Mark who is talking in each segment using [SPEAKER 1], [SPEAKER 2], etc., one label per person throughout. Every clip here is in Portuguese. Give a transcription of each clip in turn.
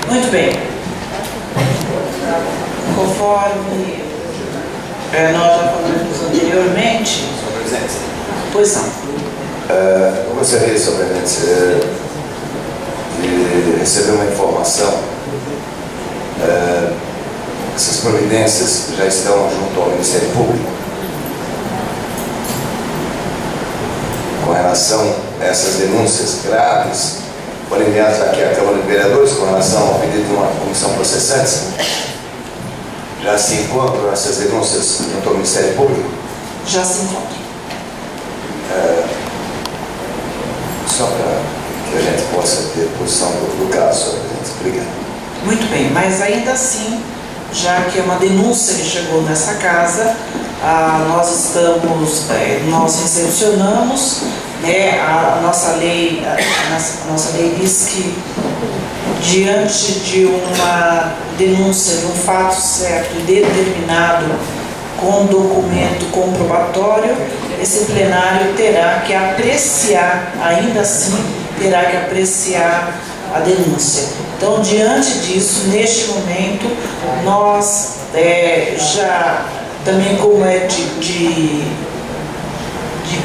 [SPEAKER 1] Muito bem. Conforme nós já falamos anteriormente... Pois não.
[SPEAKER 2] Eu gostaria, somente, de receber uma informação. Essas providências já estão junto ao Ministério Público com relação a essas denúncias graves foram enviadas aqui à Câmara de Vereadores com relação ao pedido de uma comissão processante. Já se encontram essas denúncias junto ao Ministério Público?
[SPEAKER 1] Já se encontram.
[SPEAKER 2] Só para que a gente possa ter posição do caso, Sr. Presidente. Obrigado.
[SPEAKER 1] Muito bem, mas ainda assim, já que é uma denúncia que chegou nessa casa, nós recepcionamos, a nossa lei diz que diante de uma denúncia de um fato certo e determinado com documento comprobatório, esse plenário terá que apreciar, ainda assim, terá que apreciar a denúncia. Então, diante disso, neste momento, nós já, também como é de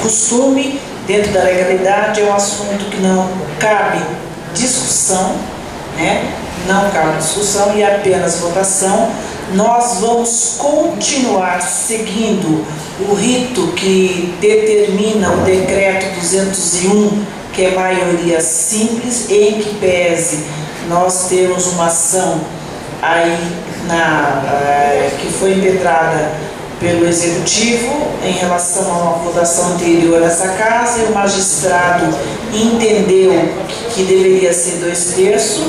[SPEAKER 1] costume, dentro da legalidade, é um assunto que não cabe discussão, não cabe discussão e apenas votação. Nós vamos continuar seguindo o rito que determina o decreto 201, que é maioria simples, em que pese nós temos uma ação aí que foi impetrada pelo Executivo em relação a uma votação anterior a essa casa, e o magistrado entendeu que deveria ser 2/3.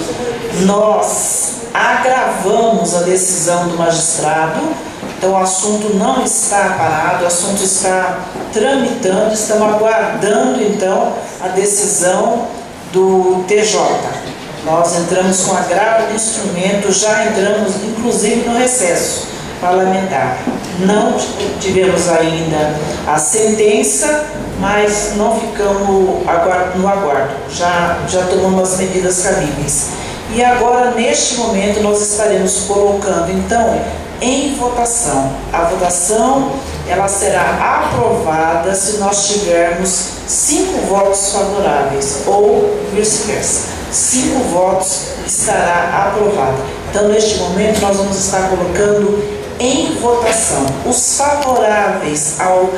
[SPEAKER 1] Nós agravamos a decisão do magistrado, então o assunto não está parado, o assunto está tramitando, estamos aguardando então a decisão do TJ. Nós entramos com agravo do instrumento, já entramos inclusive no recesso parlamentar. Não tivemos ainda a sentença, mas não ficamos no aguardo, já tomamos as medidas cabíveis. E agora, neste momento, nós estaremos colocando, então, em votação. A votação, ela será aprovada se nós tivermos 5 votos favoráveis, ou vice-versa. 5 votos estará aprovada. Então, neste momento, nós vamos estar colocando em votação os favoráveis ao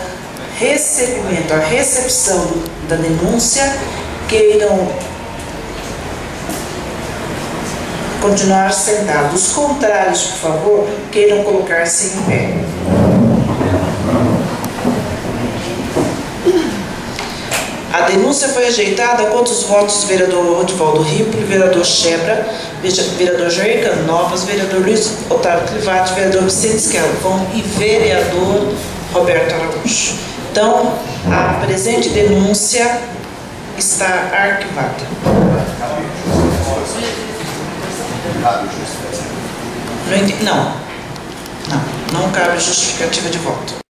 [SPEAKER 1] recebimento, à recepção da denúncia, queiram continuar sentados. Os contrários, por favor, queiram colocar-se em pé. A denúncia foi rejeitada contra os votos do vereador Rodivaldo Ripoli, vereador Chebra, vereador Jair Canovas, vereador Luiz Otávio Clivati, vereador Vicente Scalvão e vereador Roberto Araújo. Então, a presente denúncia está arquivada. Não cabe justificativa de voto.